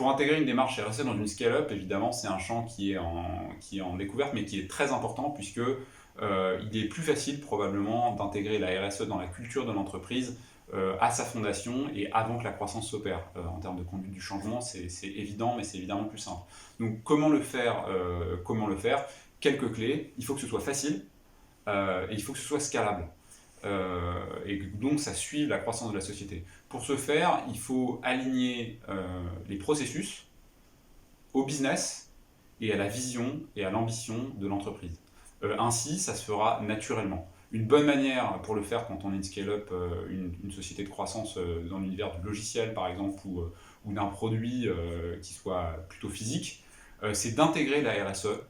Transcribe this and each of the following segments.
Pour intégrer une démarche RSE dans une scale-up, évidemment, c'est un champ qui est en découverte, mais qui est très important puisque il est plus facile probablement d'intégrer la RSE dans la culture de l'entreprise à sa fondation et avant que la croissance s'opère. En termes de conduite du changement, c'est évident, mais c'est évidemment plus simple. Donc comment le faire, Quelques clés. Il faut que ce soit facile et il faut que ce soit scalable. Et donc ça suive la croissance de la société. Pour ce faire, il faut aligner les processus au business et à la vision et à l'ambition de l'entreprise. Ainsi, ça se fera naturellement. Une bonne manière pour le faire quand on est une scale-up, une société de croissance dans l'univers du logiciel par exemple, ou d'un produit qui soit plutôt physique, c'est d'intégrer la RSE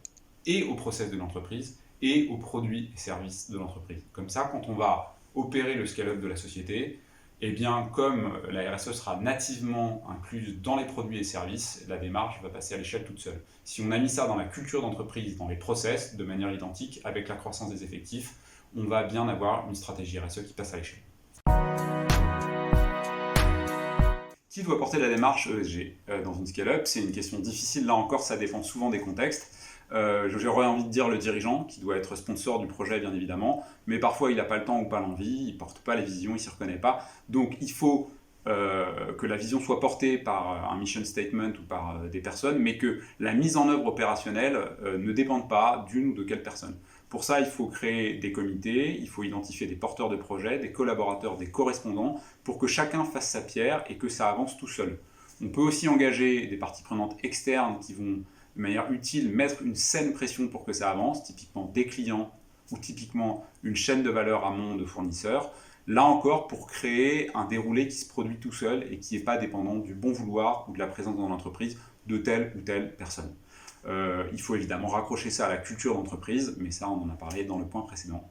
et au process de l'entreprise et aux produits et services de l'entreprise. Comme ça, quand on va opérer le scale-up de la société, eh bien, comme la RSE sera nativement incluse dans les produits et services, la démarche va passer à l'échelle toute seule. Si on a mis ça dans la culture d'entreprise, dans les process, de manière identique, avec la croissance des effectifs, on va bien avoir une stratégie RSE qui passe à l'échelle. Qui doit porter la démarche ESG dans une scale-up? C'est une question difficile, là encore ça dépend souvent des contextes. J'aurais envie de dire le dirigeant, qui doit être sponsor du projet bien évidemment, mais parfois il n'a pas le temps ou pas l'envie, il ne porte pas les visions, il ne s'y reconnaît pas. Donc il faut que la vision soit portée par un mission statement ou par des personnes, mais que la mise en œuvre opérationnelle ne dépende pas d'une ou de quelle personne. Pour ça, il faut créer des comités, il faut identifier des porteurs de projets, des collaborateurs, des correspondants, pour que chacun fasse sa pierre et que ça avance tout seul. On peut aussi engager des parties prenantes externes qui vont, de manière utile, mettre une saine pression pour que ça avance, typiquement des clients ou typiquement une chaîne de valeur amont de fournisseurs. Là encore, pour créer un déroulé qui se produit tout seul et qui n'est pas dépendant du bon vouloir ou de la présence dans l'entreprise de telle ou telle personne. Il faut évidemment raccrocher ça à la culture d'entreprise, mais ça on en a parlé dans le point précédent.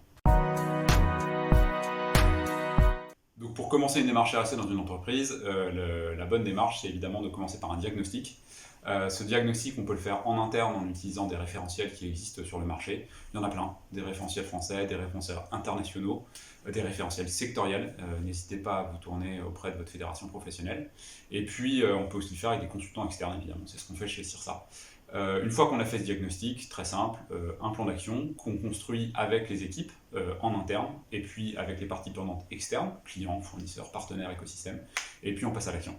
Donc pour commencer une démarche RSE dans une entreprise, la bonne démarche c'est évidemment de commencer par un diagnostic. Ce diagnostic, on peut le faire en interne en utilisant des référentiels qui existent sur le marché. Il y en a plein, des référentiels français, des référentiels internationaux, des référentiels sectoriels. N'hésitez pas à vous tourner auprès de votre fédération professionnelle. Et puis, on peut aussi le faire avec des consultants externes, évidemment. C'est ce qu'on fait chez CIRSA. Une fois qu'on a fait ce diagnostic, très simple, un plan d'action qu'on construit avec les équipes en interne, et puis avec les parties prenantes externes, clients, fournisseurs, partenaires, écosystèmes, et puis on passe à l'action.